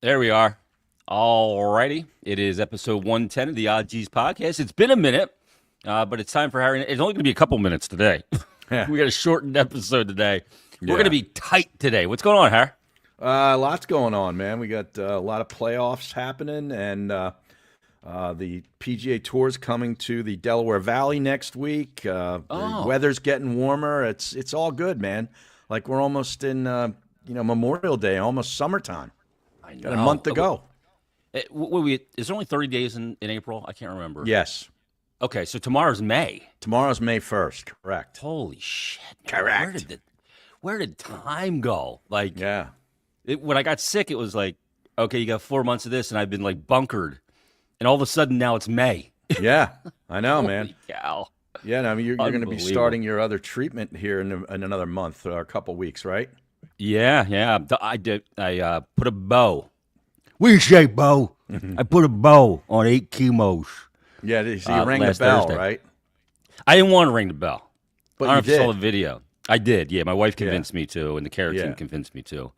There we are. All righty. It is episode 110 of the Odd G's podcast. It's been a minute, but it's time for Harry. It's only going to be a couple minutes today. Yeah. We got a shortened episode today. We're Yeah. going to be tight today. What's going on, Harry? Lots going on, man. We got a lot of playoffs happening, and the PGA Tour's coming to the Delaware Valley next week. The weather's getting warmer. It's all good, man. Like we're almost in Memorial Day, almost summertime. I Got a month to go. Is there only 30 days in April? I can't remember. Yes. Okay, so tomorrow's May. Tomorrow's May 1st, correct. Holy shit. Man. Correct. Where did time go? Like, Yeah. When I got sick, it was like, okay, you got 4 months of this, and I've been like bunkered. And all of a sudden now it's May. Yeah, I know, man. Holy cow. Yeah, no, I mean, you're going to be Unbelievable. starting your other treatment here in another month or a couple weeks, right? Yeah. I did. I put a bow. What do you say, bow? I put a bow on 8 chemos. Yeah, so you rang the last bell, Thursday. right? I didn't want to ring the bell. But I don't know you if you saw did. the video. I did. Yeah, my wife convinced me to, and the Carrot Yeah. team convinced me to.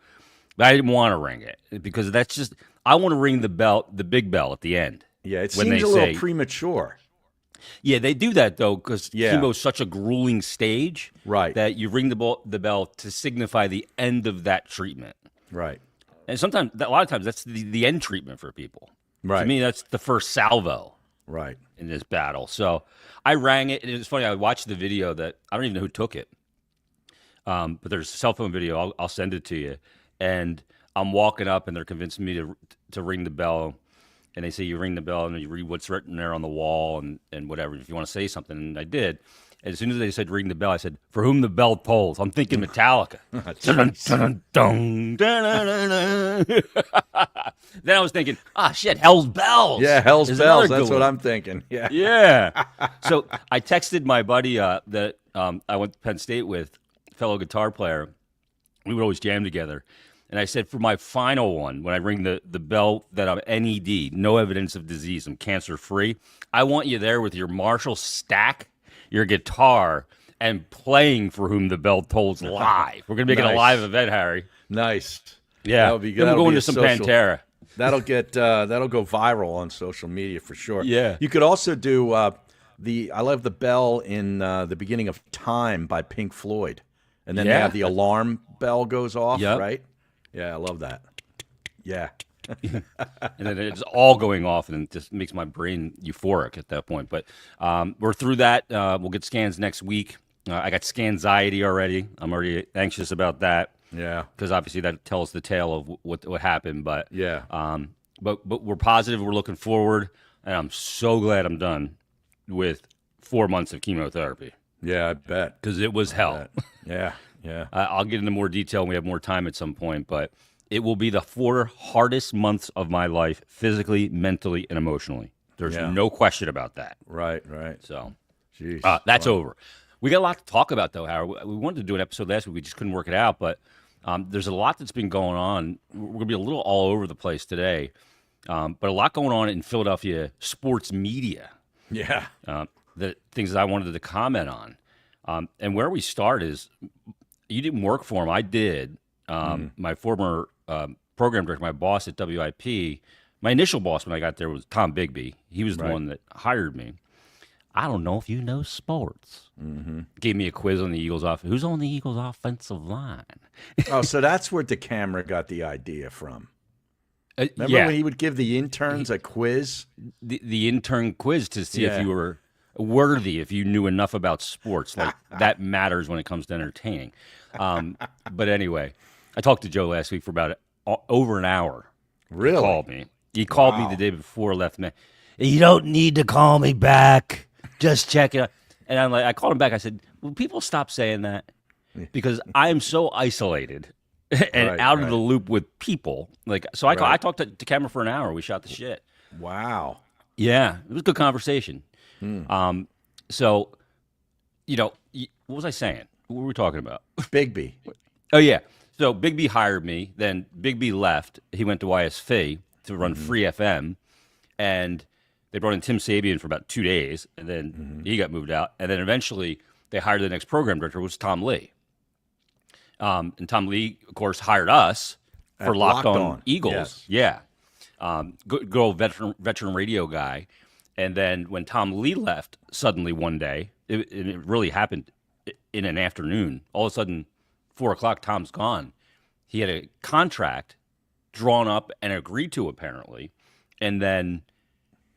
But I didn't want to ring it because that's just. I want to ring the bell, the big bell at the end. Yeah, it when seems they a little say- premature. Yeah, they do that though because Yeah. chemo's such a grueling stage, Right. That you ring the bell to signify the end of that treatment. Right. And sometimes, a lot of times, that's the end treatment for people. Right. To me, that's the first salvo Right. in this battle. So I rang it, and it was funny. I watched the video that I don't even know who took it, but there's a cell phone video. I'll send it to you. And I'm walking up, and they're convincing me to ring the bell. And they say you ring the bell, and you read what's written there on the wall, and whatever. If you want to say something, and I did. And as soon as they said ring the bell, I said, "For whom the bell tolls." I'm thinking Metallica. Dun, dun, dun, dun, dun, dun, dun. Then I was thinking, shit, Hell's Bells. Yeah, Hell's is Bells. another That's good what one. I'm thinking. Yeah. Yeah. So I texted my buddy that I went to Penn State with, fellow guitar player. We would always jam together. And I said, for my final one, when I ring the bell that I'm NED, no evidence of disease, I'm cancer free, I want you there with your Marshall stack, your guitar, and playing For Whom the Bell Tolls live. We're going to make it a Nice. live event, Harry. Nice. Yeah. That'll be good. Then we'll That'll go be into a some social- Pantera. That'll go viral on social media for sure. Yeah. You could also do I love the bell in the beginning of Time by Pink Floyd, and then they Yeah. have the alarm bell goes off. Yep. Right. Yeah, I love that. Yeah. And then it's all going off, and it just makes my brain euphoric at that point. But we're through that. We'll get scans next week. I got scanxiety already. I'm already anxious about that Yeah. because obviously that tells the tale of what happened. But Yeah. but we're positive. We're looking forward, and I'm so glad I'm done with 4 months of chemotherapy Yeah. I bet. because it was hell. Yeah. Yeah. I'll get into more detail when we have more time at some point, but it will be the 4 hardest months of my life, physically, mentally, and emotionally. There's Yeah. no question about that. Right. Right. So Jeez. that's over. We got a lot to talk about, though, Howard. We wanted to do an episode last week. We just couldn't work it out, but there's a lot that's been going on. We're going to be a little all over the place today, but a lot going on in Philadelphia sports media. Yeah. The things that I wanted to comment on. And where we start is you didn't work for him. I did. My former program director, my boss at WIP, my initial boss when I got there was Tom Bigby. He was the Right. one that hired me. I don't know if you know sports. Gave me a quiz on the Eagles offense. Who's on the Eagles offensive line? Oh, so that's where DeCamera got the idea from. Remember yeah, when he would give the interns a quiz? the intern quiz to see Yeah. if you were worthy, if you knew enough about sports. Like that matters when it comes to entertaining. But anyway, I talked to Joe last week for about over an hour. Really? He called me. He called me Wow. the day before, left me. You don't need to call me back. Just check it out. And I'm like, I called him back. I said, will people stop saying that? Because I am so isolated and Right, out of right. the loop with people. Like, so I Right. talked to camera for an hour. We shot the shit. Wow. Yeah, it was a good conversation. So, what was I saying? What were we talking about? Bigby. Oh, yeah. So Big B hired me. Then Big B left. He went to YSF to run Free FM. And they brought in Tim Sabian for about 2 days. And then he got moved out. And then eventually they hired the next program director, which was Tom Lee. And Tom Lee, of course, hired us for At Locked Locked On On, Eagles. yes. Yeah. Good old veteran radio guy. And then when Tom Lee left suddenly one day, it really happened in an afternoon. All of a sudden, 4 o'clock, Tom's gone. He had a contract drawn up and agreed to, apparently. And then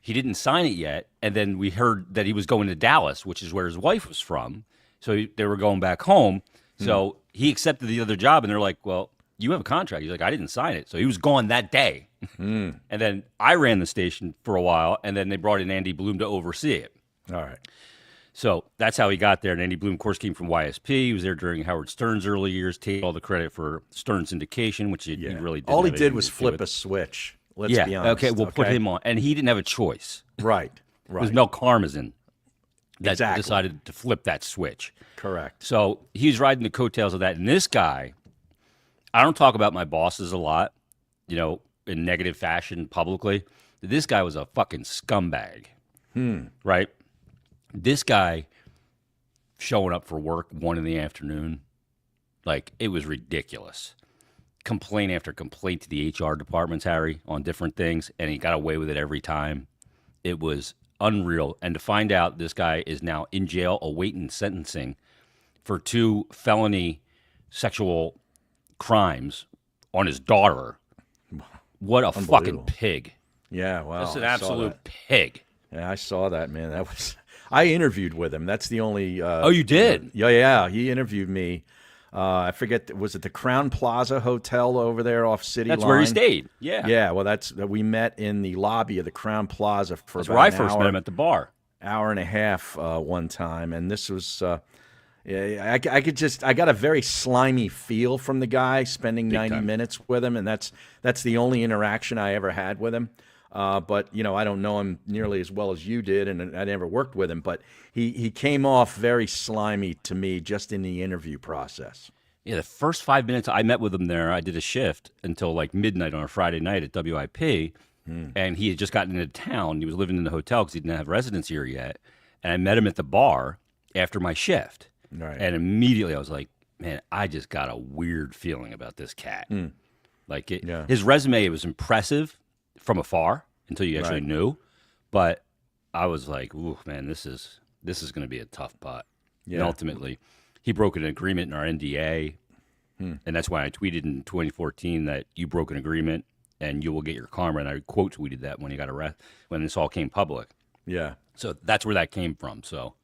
he didn't sign it yet. And then we heard that he was going to Dallas, which is where his wife was from. So they were going back home. So he accepted the other job, and they're like, well, you have a contract. He's like, I didn't sign it. So he was gone that day. And then I ran the station for a while, and then they brought in Andy Bloom to oversee it. All right. So that's how he got there. And Andy Bloom, of course, came from YSP. He was there during Howard Stern's early years, take all the credit for Stern's syndication, which he really didn't. All he have did anything was to do flip with. a switch. Let's be honest. Okay, we'll put him on. And he didn't have a choice. Right. It was Right. Mel Karmazin that Exactly. decided to flip that switch. Correct. So he was riding the coattails of that. And this guy, I don't talk about my bosses a lot, in negative fashion publicly. This guy was a fucking scumbag, right? This guy showing up for work 1 PM, like, it was ridiculous. Complaint after complaint to the HR departments, Harry, on different things, and he got away with it every time. It was unreal. And to find out this guy is now in jail awaiting sentencing for 2 felony sexual crimes on his daughter. What a fucking Unbelievable. pig. Yeah, wow. That's an I saw absolute that. pig. Yeah, I saw that, man. That was. I interviewed with him. That's the only. Oh, you did? Yeah. He interviewed me. I forget. Was it the Crown Plaza Hotel over there off City That's Line? where he stayed. Yeah. Yeah. Well, we met in the lobby of the Crown Plaza for That's about where I an first hour, met him at the bar. hour and a half one time, and this was. Yeah, I got a very slimy feel from the guy spending 90 time. minutes with him, and that's the only interaction I ever had with him. But I don't know him nearly as well as you did, and I never worked with him. But he came off very slimy to me just in the interview process. Yeah, the first 5 minutes I met with him there, I did a shift until like midnight on a Friday night at WIP, and he had just gotten into town. He was living in the hotel because he didn't have residence here yet. And I met him at the bar after my shift. Right. And immediately I was like, man, I just got a weird feeling about this cat. Like his resume was impressive from afar until you actually knew. But I was like, ooh, man, this is going to be a tough putt. Yeah. And ultimately, he broke an agreement in our NDA. And that's why I tweeted in 2014 that you broke an agreement and you will get your karma. And I quote tweeted that when he got arrested, when this all came public. Yeah. So that's where that came from. So,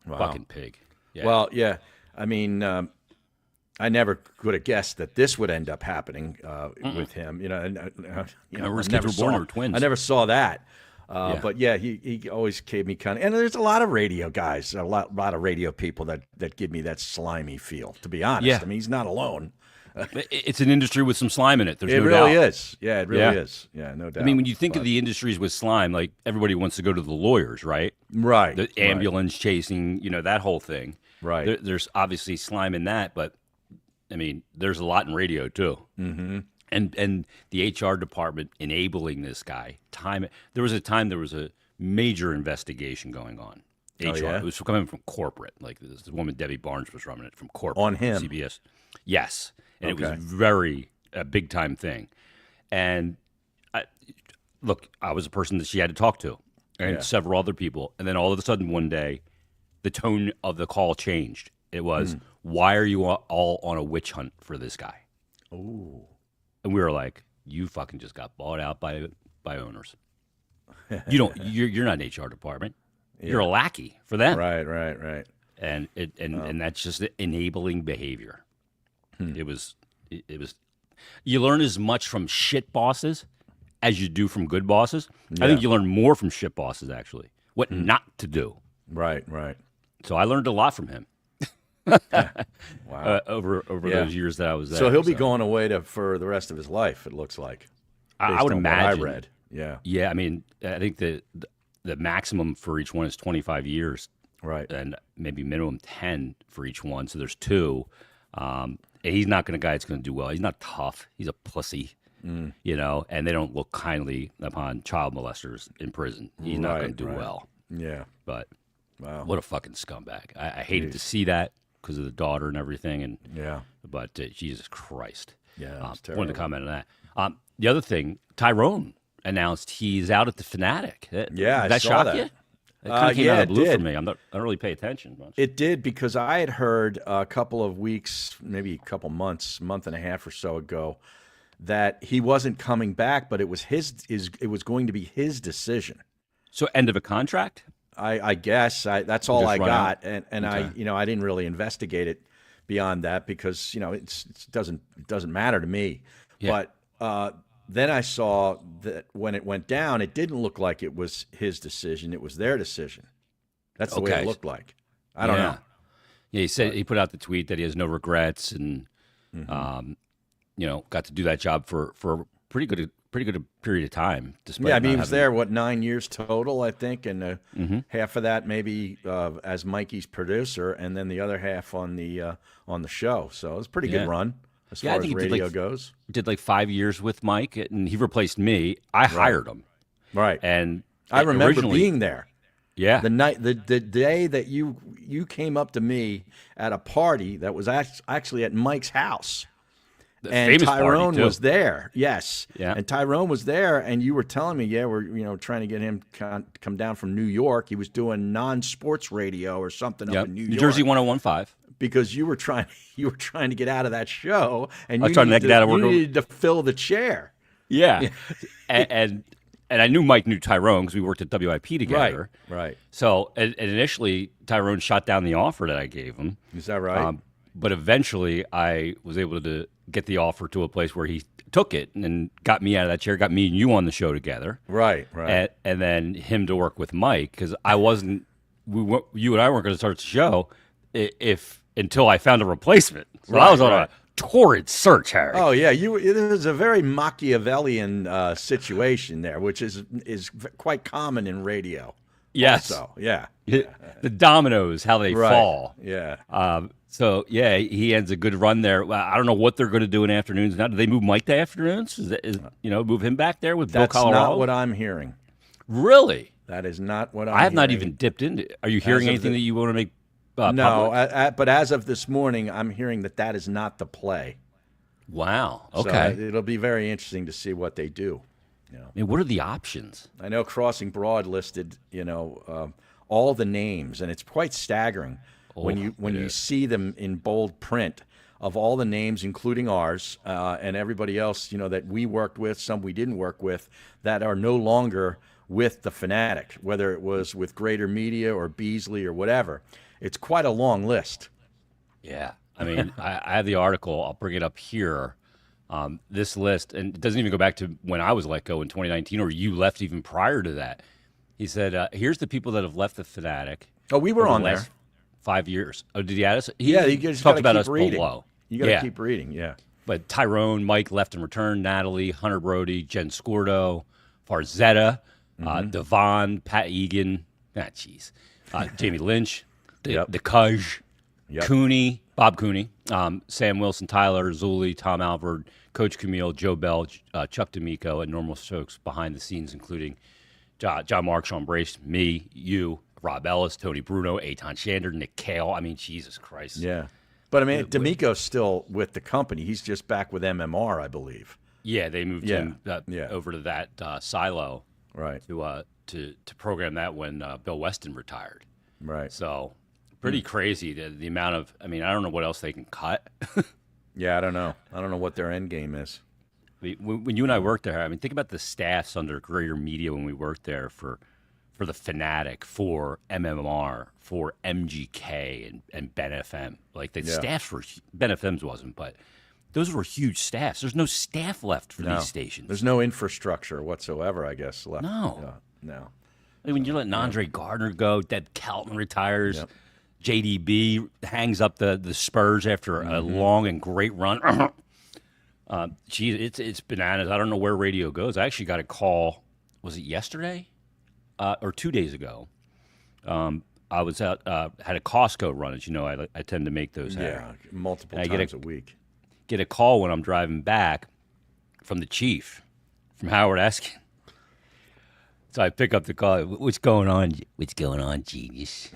fucking pig. Yeah. Well, yeah. I mean, I never could have guessed that this would end up happening with him. Remember his kids were born, they were twins. I never saw that. But yeah, he always gave me kind of, and there's a lot of radio guys, a lot of radio people that give me that slimy feel. To be honest, Yeah. I mean, he's not alone. It's an industry with some slime in it. There's It no really doubt. is. Yeah, it really Yeah. is. Yeah, no doubt. I mean, when you think of the industries with slime, like everybody wants to go to the lawyers, right? right, The ambulance chasing, that whole thing. Right. There's obviously slime in that, but I mean, there's a lot in radio too. Mm-hmm. And the HR department enabling this guy. There was a major investigation going on. HR. yeah? It was coming from corporate. Like this woman Debbie Barnes was running it from corporate On him? CBS. Yes, and it Okay. was a big time thing. And I was a person that she had to talk to, and Yeah. several other people. And then all of a sudden, one day, the tone of the call changed. It was, "Why are you all on a witch hunt for this guy?" Ooh. And we were like, "You fucking just got bought out by owners. You're not an HR department. You're a lackey for them." Right. And and that's just enabling behavior. It was. You learn as much from shit bosses as you do from good bosses. I think you learn more from shit bosses actually. What not to do. Right. So I learned a lot from him. Wow. Over Yeah. those years that I was there. So he'll be going away for the rest of his life. It looks like. I based would on what imagine. I read. Yeah. Yeah, I mean, I think the maximum for each one is 25 years, Right. and maybe minimum 10 for each one. So there's 2. And he's not a guy that's going to do well. He's not tough. He's a pussy, and they don't look kindly upon child molesters in prison. He's not going to do well. Yeah. But Wow. what a fucking scumbag. I hated to see that because of the daughter and everything. And Yeah. But Jesus Christ. Yeah, it's Wanted to terrible. comment on that. The other thing, Tyrone announced he's out at the Fanatic. Yeah, I Did that saw shock that. you? It kind of came Yeah, out of it the blue for did. me. I don't really pay attention much. It did because I had heard a couple of weeks, maybe a couple months, month and a half or so ago, that he wasn't coming back, but it was it was going to be his decision. So end of a contract? I guess that's all Just I run out? got, and I Okay. I didn't really investigate it beyond that because it doesn't matter to me. Yeah. But then I saw that when it went down, it didn't look like it was his decision; it was their decision. That's the way it Okay. looked like. I don't Yeah. know. Yeah, he said he put out the tweet that he has no regrets and um, got to do that job for a pretty good period of time despite Yeah, I not mean, he was having there, what, 9 years total, I think, and half of that maybe as Mikey's producer, and then the other half on the show. So it was a pretty Yeah. good run as Yeah, I far as think he did radio like goes. did like 5 years with Mike and he replaced me. I hired him. Right. And I remember originally, being there yeah. the day that you came up to me at a party that was actually at Mike's house. And famous party, Tyrone too. was there, yes. Yeah. And Tyrone was there, and you were telling me, yeah, we're trying to get him come down from New York. He was doing non-sports radio or something Yep. up in New New York Jersey 1015. because you were trying to get out of that show, and I was you trying to needed get out of you work. needed to fill the chair. Yeah. and I knew Mike knew Tyrone because we worked at WIP together. Right. So and initially Tyrone shot down the offer that I gave him. Is that right? But eventually I was able to get the offer to a place where he took it and got me out of that chair, got me and you on the show together. Right. And then him to work with Mike because I wasn't, you and I weren't going to start the show until I found a replacement. So I was on Right. a torrid search, Harry. Oh yeah, it was a very Machiavellian situation there, which is quite common in radio. Yes. So yeah, The dominoes, how they right. fall. Yeah. So yeah, he ends a good run there. Well, I don't know what they're going to do in afternoons now. Do they move Mike to afternoons? Move him back there with Bill That's Colorado? not what I'm hearing. Really? That is not what I'm I have not hearing. even dipped into. Are you hearing of anything the- that you want to make? No, public? but as of this morning, I'm hearing that is not the play. Wow. So Okay. it'll be very interesting to see what they do. I mean, what are the options? I know Crossing Broad listed, all the names, and it's quite staggering when you see them in bold print of all the names, including ours and everybody else, that we worked with, some we didn't work with, that are no longer with the Fanatic, whether it was with Greater Media or Beasley or whatever. It's quite a long list. Yeah. I mean, I have the article. I'll bring it up here. This list, and it doesn't even go back to when I was let go in 2019 or you left even prior to that. He said, here's the people that have left the Fanatic. Oh, we were over the on there. last 5 years. Oh, did he add us? Yeah, you just talked got about to us keep reading. below. You got to Yeah. keep reading, yeah. But Tyrone, Mike left and returned, Natalie, Hunter Brody, Jen Scordo, Farzetta, Devon, Pat Egan, Jamie Lynch, Yep. the Cudge, Yep. Cooney, Bob Cooney, Sam Wilson, Tyler, Zuli, Tom Alvord, Coach Camille, Joe Bell, Chuck D'Amico, and normal folks behind the scenes, including John Mark, Sean Brace, me, you, Rob Ellis, Tony Bruno, Eitan Shander, Nick Kale. I mean, Jesus Christ. Yeah. But I mean, D'Amico's still with the company. He's just back with MMR, I believe. Yeah, they moved Yeah, him yeah. over to that silo Right. to program that when Bill Weston retired. Right. So pretty crazy the amount of. I mean, I don't know what else they can cut. Yeah, I don't know. I don't know what their end game is. When you and I worked there, I mean, think about the staffs under Greater Media when we worked there for the Fanatic, for MMR, for MGK and Ben FM. Like the staffs were Ben FM's wasn't, but those were huge staffs. There's no staff left for No. these stations. There's no infrastructure whatsoever, I guess, left. No. No. I mean, you're letting Andre Gardner go, Deb Kelton retires, Yep. JDB hangs up the Spurs after a long and great run. It's bananas. I don't know where radio goes. I actually got a call. Was it yesterday or 2 days ago? I was out had a Costco run. As you know, I tend to make those. Harry. Yeah, multiple And I times a week. Get a call when I'm driving back from the chief, from Howard Eskin. So I pick up the call. What's going on? What's going on, genius?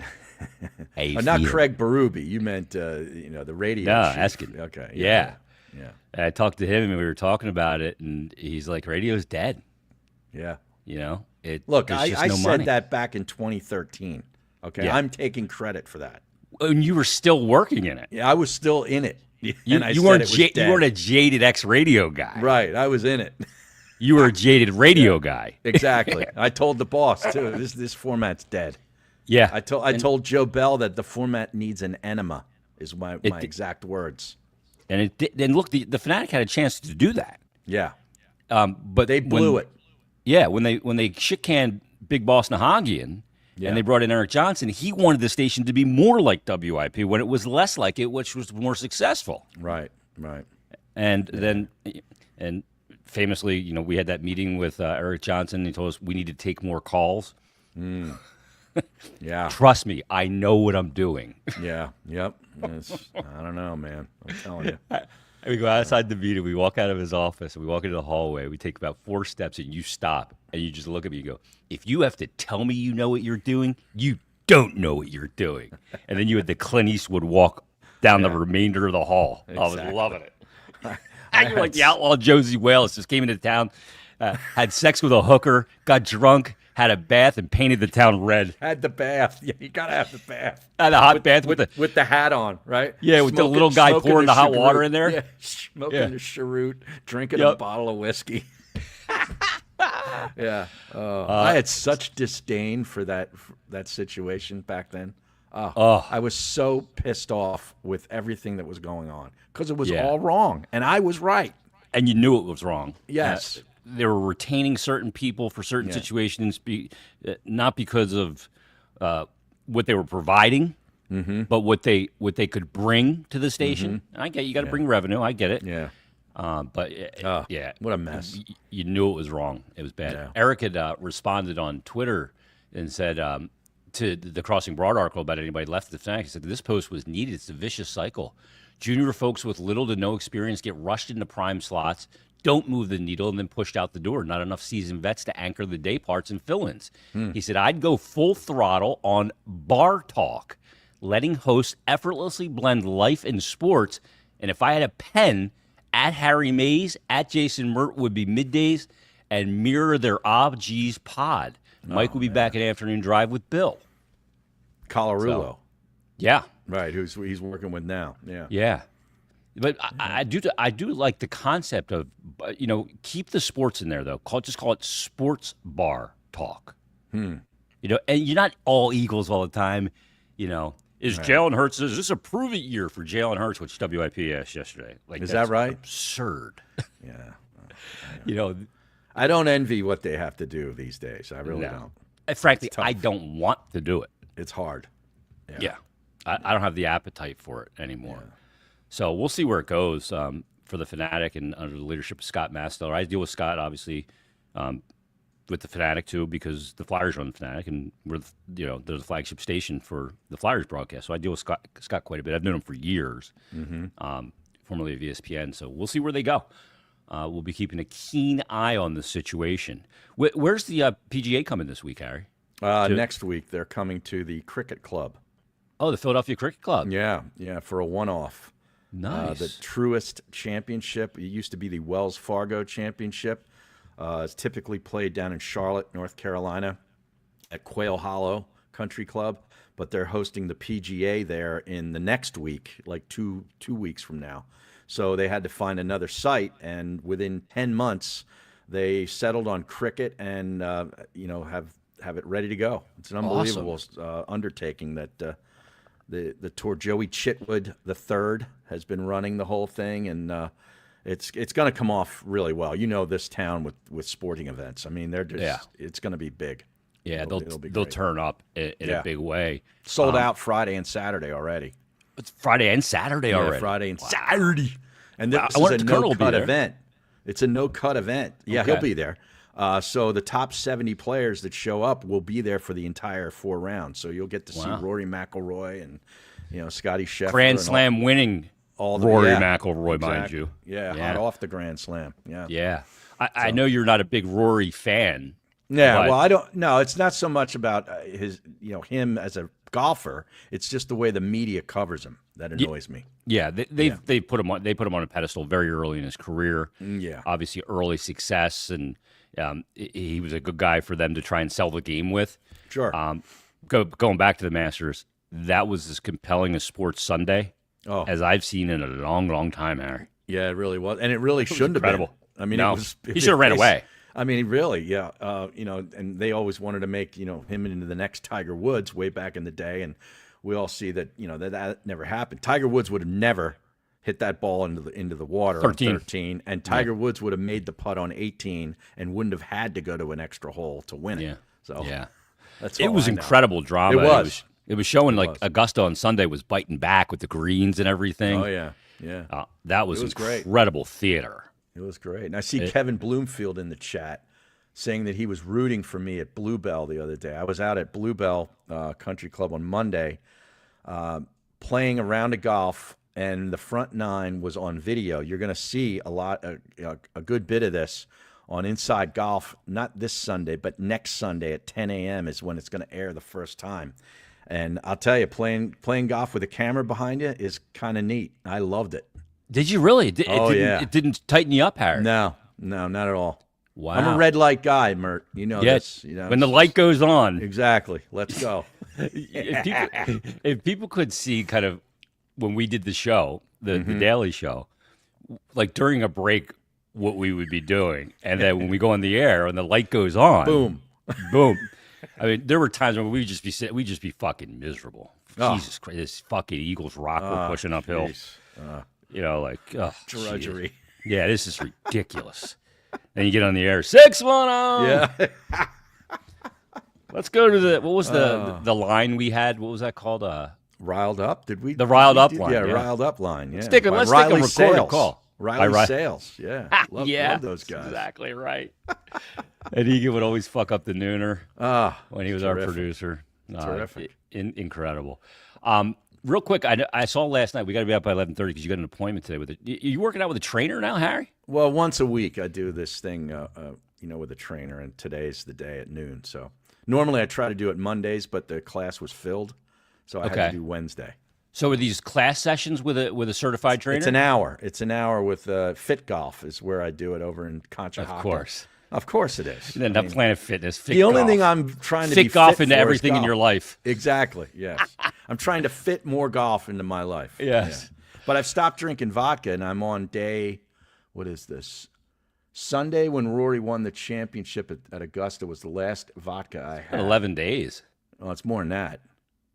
How you Not feel?" Craig Berube. You meant, the radio No, chief. Eskin. Okay. Yeah. Yeah. And I talked to him, and we were talking about it, and he's like, radio's dead. Yeah. Look, I no said money. that back in 2013. Okay. Yeah. I'm taking credit for that. And you were still working in it. Yeah, I was still in it. You, And I you said weren't it was you dead. weren't a jaded ex-radio guy. Right. I was in it. You were a jaded radio guy. Exactly. I told the boss too. This format's dead. Yeah. I told Joe Bell that the format needs an enema. Is my exact words. And it did, and look, the Fanatic had a chance to do that. Yeah. But They blew it. Yeah, when they shit canned Big Boss Nahagian and they brought in Eric Johnson, he wanted the station to be more like WIP when it was less like it, which was more successful. Right. Right. And then, and famously, we had that meeting with Eric Johnson. He told us we need to take more calls. Yeah. Trust me, I know what I'm doing. Yeah. Yep. I don't know, man. I'm telling you. We go outside the meeting. We walk out of his office. And we walk into the hallway. We take about 4 steps, and you stop, and you just look at me. You go, "If you have to tell me you know what you're doing, you don't know what you're doing." And then you had the Clint Eastwood walk down the remainder of the hall. I was loving it. You're like the outlaw Josie Wales. Just came into town, had sex with a hooker, got drunk, had a bath, and painted the town red. Had the bath. Yeah, you gotta have the bath. Had a hot bath with the hat on, right? Yeah, with the little guy pouring the hot water in there. Yeah, smoking the cheroot, drinking a bottle of whiskey. Yeah. I had such disdain for that situation back then. I was so pissed off with everything that was going on because it was all wrong, and I was right. And you knew it was wrong. Yes. They were retaining certain people for certain situations, not because of what they were providing, but what they could bring to the station. I get you got to bring revenue. I get it. Yeah. But what a mess. You knew it was wrong. It was bad. Yeah. Eric had responded on Twitter and said to the Crossing Broad article about anybody left the Fanatic. He said this post was needed. It's a vicious cycle. Junior folks with little to no experience get rushed into prime slots, don't move the needle, and then pushed out the door. Not enough seasoned vets to anchor the day parts and fill-ins. He said, I'd go full throttle on bar talk, letting hosts effortlessly blend life and sports. And if I had a pen, at Harry Mays, at Jason Mert would be middays and mirror their G's pod. Mike will be back at Afternoon Drive with Bill. Colarulo. Yeah. Right, he's working with now. Yeah. Yeah. But I do like the concept of, keep the sports in there, though. Just call it sports bar talk. And you're not all Eagles all the time. Is Jalen Hurts, is this a prove it year for Jalen Hurts, which WIP asked yesterday? Like, is that right? Absurd. Yeah. I don't envy what they have to do these days. I really don't. And frankly, I don't want to do it. It's hard. Yeah. I don't have the appetite for it anymore. Yeah. So we'll see where it goes for the Fanatic and under the leadership of Scott Masteller. I deal with Scott, obviously, with the Fanatic, too, because the Flyers run the Fanatic, and we're, they're the flagship station for the Flyers broadcast. So I deal with Scott quite a bit. I've known him for years, formerly of ESPN. So we'll see where they go. We'll be keeping a keen eye on the situation. Where's the PGA coming this week, Harry? Next week, they're coming to the Cricket Club. Oh, the Philadelphia Cricket Club. Yeah, for a one-off. Nice. The Truist Championship. It used to be the Wells Fargo Championship. It's typically played down in Charlotte, North Carolina, at Quail Hollow Country Club. But they're hosting the PGA there in the next week, like two weeks from now. So they had to find another site, and within 10 months, they settled on cricket and have it ready to go. It's an unbelievable undertaking that the tour. Joey Chitwood III has been running the whole thing, and it's going to come off really well. This town with sporting events. I mean, they're just it's going to be big. Yeah, they'll turn up in a big way. Sold out Friday and Saturday already. It's Friday and Saturday already. Friday and Saturday. And this is a no-cut event. It's a no-cut event. Yeah, he'll be there. So the top 70 players that show up will be there for the entire 4 rounds. So you'll get to see Rory McIlroy and Scotty Scheffler. Grand Slam winning Rory McIlroy, mind you. Yeah, hot off the Grand Slam. Yeah. Yeah. I know you're not a big Rory fan. Yeah, well, I don't. No, it's not so much about him as a golfer. It's just the way the media covers him that annoys me. Yeah, they put him on a pedestal very early in his career. Yeah. Obviously early success, and he was a good guy for them to try and sell the game with. Sure. Going back to the Masters, that was as compelling a sports Sunday as I've seen in a long, long time, Harry. Yeah, it really was, and it really shouldn't have been. I mean, no, it was. He should have ran away. I mean, really, yeah. And they always wanted to make him into the next Tiger Woods way back in the day, and we all see that that never happened. Tiger Woods would have never hit that ball into the water 13. on 13, and Tiger Woods would have made the putt on 18 and wouldn't have had to go to an extra hole to win it. Yeah. So yeah, that's it all was I know. incredible drama. It was. It was showing Augusta on Sunday was biting back with the greens and everything. Oh yeah, yeah. That was great. incredible theater. It was great. And I see Kevin Bloomfield in the chat saying that he was rooting for me at Bluebell the other day. I was out at Bluebell Country Club on Monday playing a round of golf, and the front nine was on video. You're going to see a good bit of this on Inside Golf, not this Sunday, but next Sunday at 10 a.m. is when it's going to air the first time. And I'll tell you, playing golf with a camera behind you is kind of neat. I loved it. Did you really? It didn't tighten you up, Harry. No, not at all. Wow. I'm a red light guy, Mert. You know this. When the light goes on. Exactly. Let's go. if people could see kind of when we did the show, the Daily Show, like during a break, what we would be doing, and then when we go on the air and the light goes on, boom. I mean, there were times when we'd just be fucking miserable. Jesus Christ, this fucking Eagles rock we're pushing uphill. Drudgery. Geez. Yeah, this is ridiculous. Then you get on the air, 610. Yeah. Let's go to what was the line we had? What was that called? Riled Up? Did we? The Riled Up line. Yeah, Riled Up line. Yeah. Let's take a recorded call. Riley Sales. Yeah. Love those guys. Exactly right. And Egan would always fuck up the nooner when he was our producer. Terrific. Incredible. Real quick, I saw last night, we got to be up by 11:30 because you got an appointment today with it. You working out with a trainer now, Harry? Well, once a week I do this thing, with a trainer, and today's the day at noon. So normally I try to do it Mondays, but the class was filled, so I had to do Wednesday. So are these class sessions with a certified trainer? It's an hour. It's an hour with Fit Golf is where I do it over in Conshohocken. Of course it is. And then Planet Fitness. The only thing I'm trying to fit golf into everything in your life. Exactly. Yes. I'm trying to fit more golf into my life. Yes. Yeah. But I've stopped drinking vodka, and I'm on day, what is this? Sunday, when Rory won the championship at Augusta, was the last vodka I had. 11 days. Oh, it's more than that.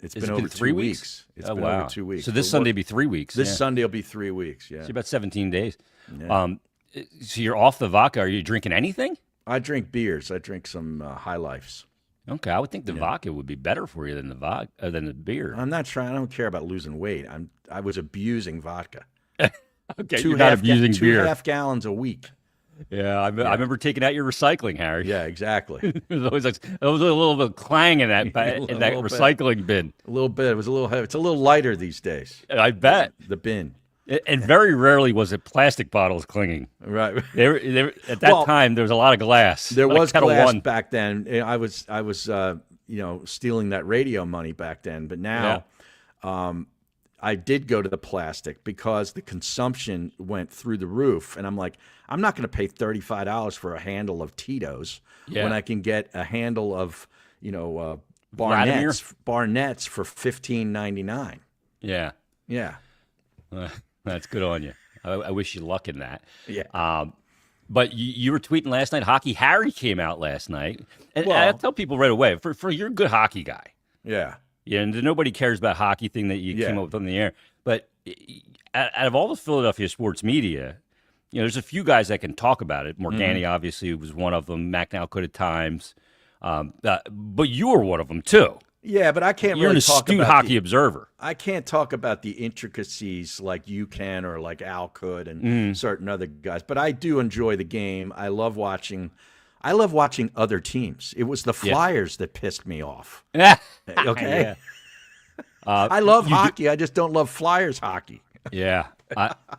It's been over 3 weeks. It's been over 2 weeks. So this Sunday will be 3 weeks. This Sunday will be 3 weeks. Yeah. So about 17 days. Yeah. So you're off the vodka. Are you drinking anything? I drink beers. I drink some High Lifes. Okay, I would think the vodka would be better for you than the beer. I'm not trying. I don't care about losing weight. I was abusing vodka. Okay, you're not abusing beer. 2.5 gallons a week. Yeah, I remember taking out your recycling, Harry. Yeah, exactly. There was a little bit of clang in that recycling bin. A little bit. It was a little heavy. It's a little lighter these days. I bet. The bin. And very rarely was it plastic bottles clinging. Right. At that time, there was a lot of glass. There was glass back then. I was stealing that radio money back then. But now, I did go to the plastic because the consumption went through the roof. And I'm like, I'm not going to pay $35 for a handle of Tito's when I can get a handle of, Barnett's for $15.99. Yeah. Yeah. That's good on you. I wish you luck in that. Yeah. But you were tweeting last night. Hockey Harry came out last night, and I tell people right away, for you're a good hockey guy. Yeah. Yeah, and nobody cares about hockey thing that you came up with on the air. But out of all the Philadelphia sports media, there's a few guys that can talk about it. Morgani obviously was one of them. Mac now could at times, but you were one of them too. Yeah, but I can't You're really an talk astute about hockey observer. I can't talk about the intricacies like you can or like Al could and certain other guys. But I do enjoy the game. I love watching other teams. It was the Flyers that pissed me off. Okay. I love hockey. I just don't love Flyers hockey. Yeah.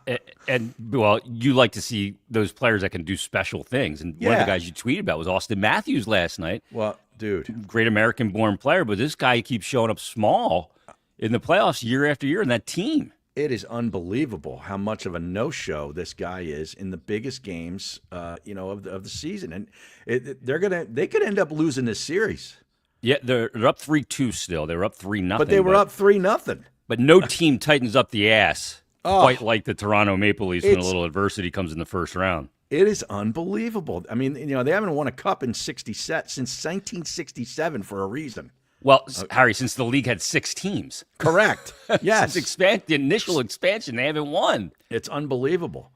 You like to see those players that can do special things. And one of the guys you tweeted about was Austin Matthews last night. Well, dude. great American-born player, but this guy keeps showing up small in the playoffs year after year in that team. It is unbelievable how much of a no-show this guy is in the biggest games, of the season, and they could end up losing this series. Yeah, they're up 3-2 still. They were up 3-0. But they were up 3-0. But no team tightens up the ass Oh. quite like the Toronto Maple Leafs when a little adversity comes in the first round. It is unbelievable. I mean, they haven't won a cup in since 1967 for a reason. Well, Harry, since the league had 6 teams. Correct. Yes. Since the initial expansion, they haven't won. It's unbelievable.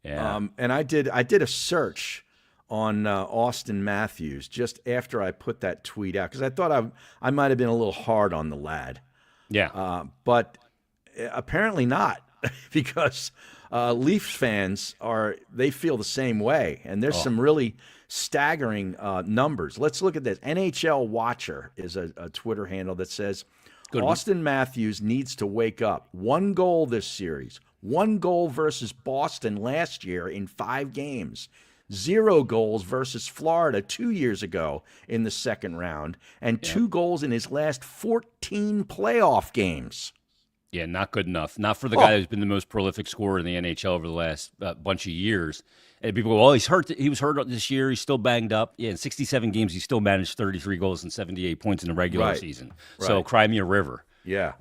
Yeah. And I did a search on Austin Matthews just after I put that tweet out because I thought I might have been a little hard on the lad. Yeah. But apparently not because Leafs fans they feel the same way. And there's some really staggering numbers. Let's look at this. NHL Watcher is a Twitter handle that says Austin Matthews needs to wake up. 1 goal this series. 1 goal versus Boston last year in 5 games. 0 goals versus Florida 2 years ago in the second round. And 2 goals in his last 14 playoff games. Yeah, not good enough. Not for the guy who's been the most prolific scorer in the NHL over the last bunch of years. And people go, well, he's hurt. He was hurt this year. He's still banged up. Yeah, in 67 games, he still managed 33 goals and 78 points in the regular season. So cry me a river. Yeah.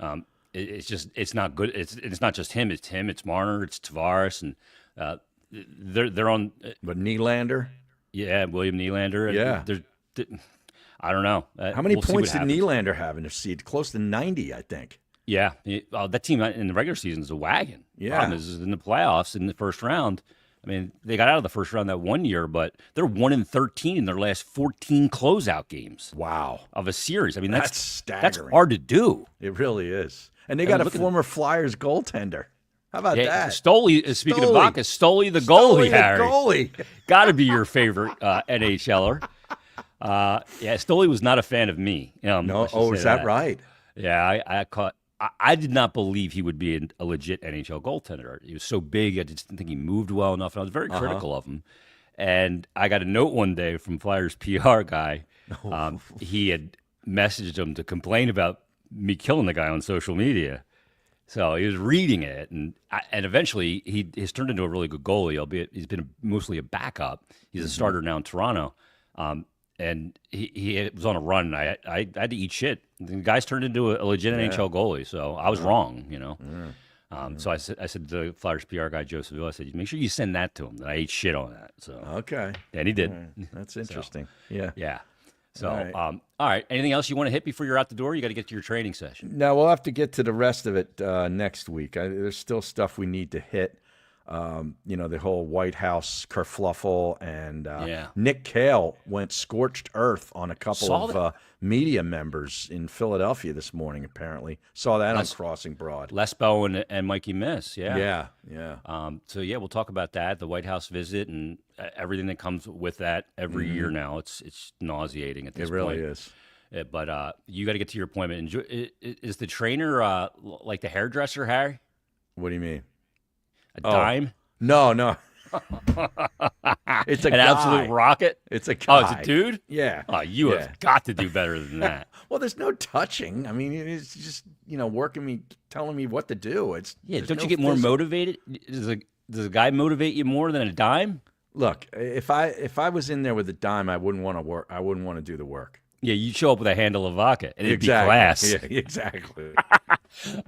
It's not good. It's not just him. It's him. It's Marner. It's Tavares. And they're on. But Nylander? Yeah, William Nylander. Yeah. I don't know. How many points did Nylander have in the season? Close to 90, I think. Yeah. That team in the regular season is a wagon. Yeah. Problem is in the playoffs, in the first round, I mean, they got out of the first round that one year, but they're 1-13 in their last 14 closeout games. Wow. Of a series. I mean, that's staggering. That's hard to do. It really is. And they got a former Flyers goaltender. How about that? Stoley, speaking of Vaca, Stoley the goalie, Harry. Goalie. Got to be your favorite NHLer. Stoley was not a fan of me. No, is that right? Yeah, I did not believe he would be a legit NHL goaltender. He was so big, I just didn't think he moved well enough, and I was very critical of him. And I got a note one day from Flyers PR guy. He had messaged him to complain about me killing the guy on social media. So he was reading it, and eventually he's turned into a really good goalie, albeit he's been mostly a backup. He's a starter now in Toronto. And he was on a run. And I had to eat shit. The guy's turned into a legit NHL goalie, so I was wrong, So I said to the Flyers PR guy, Joe Seville, I said, make sure you send that to him, that I ate shit on that. So okay. And he did. That's interesting. So, yeah. So, all right. Anything else you want to hit before you're out the door? You got to get to your training session. No, we'll have to get to the rest of it next week. There's still stuff we need to hit. The whole White House kerfluffle, and Nick Cale went scorched earth on a couple of media members in Philadelphia this morning, apparently. Saw that on Crossing Broad. Les Bowen and Mikey Miss, Yeah. We'll talk about that, the White House visit, and everything that comes with that every year now. It's nauseating at this point. It really is. But you got to get to your appointment. Is the trainer like the hairdresser, Harry? What do you mean? A dime? No. It's an absolute rocket? It's a guy. Oh, it's a dude? Yeah. Oh, you have got to do better than that. Well, there's no touching. I mean, it's just, working me, telling me what to do. Don't you get more motivated? Does a guy motivate you more than a dime? Look, if I was in there with a dime, I wouldn't want to work. I wouldn't want to do the work. Yeah, you'd show up with a handle of vodka, and it'd be class. Yeah, exactly.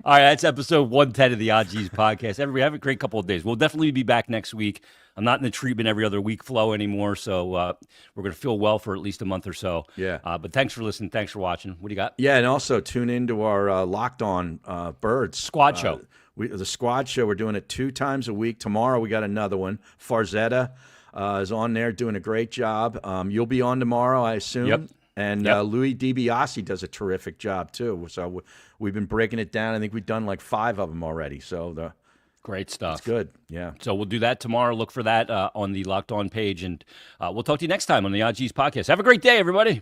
All right, that's episode 110 of the Odd G's podcast. Everybody have a great couple of days. We'll definitely be back next week. I'm not in the treatment every other week flow anymore, so we're going to feel well for at least a month or so. Yeah. But thanks for listening. Thanks for watching. What do you got? Yeah, and also tune into our Locked On Birds Squad Show. The Squad Show, we're doing it 2 times a week. Tomorrow we got another one. Farzetta is on there doing a great job. You'll be on tomorrow, I assume. Yep. And Louis DiBiase does a terrific job, too. So we've been breaking it down. I think we've done like 5 of them already. So great stuff. It's good, yeah. So we'll do that tomorrow. Look for that on the Locked On page. And we'll talk to you next time on the Odd G's podcast. Have a great day, everybody.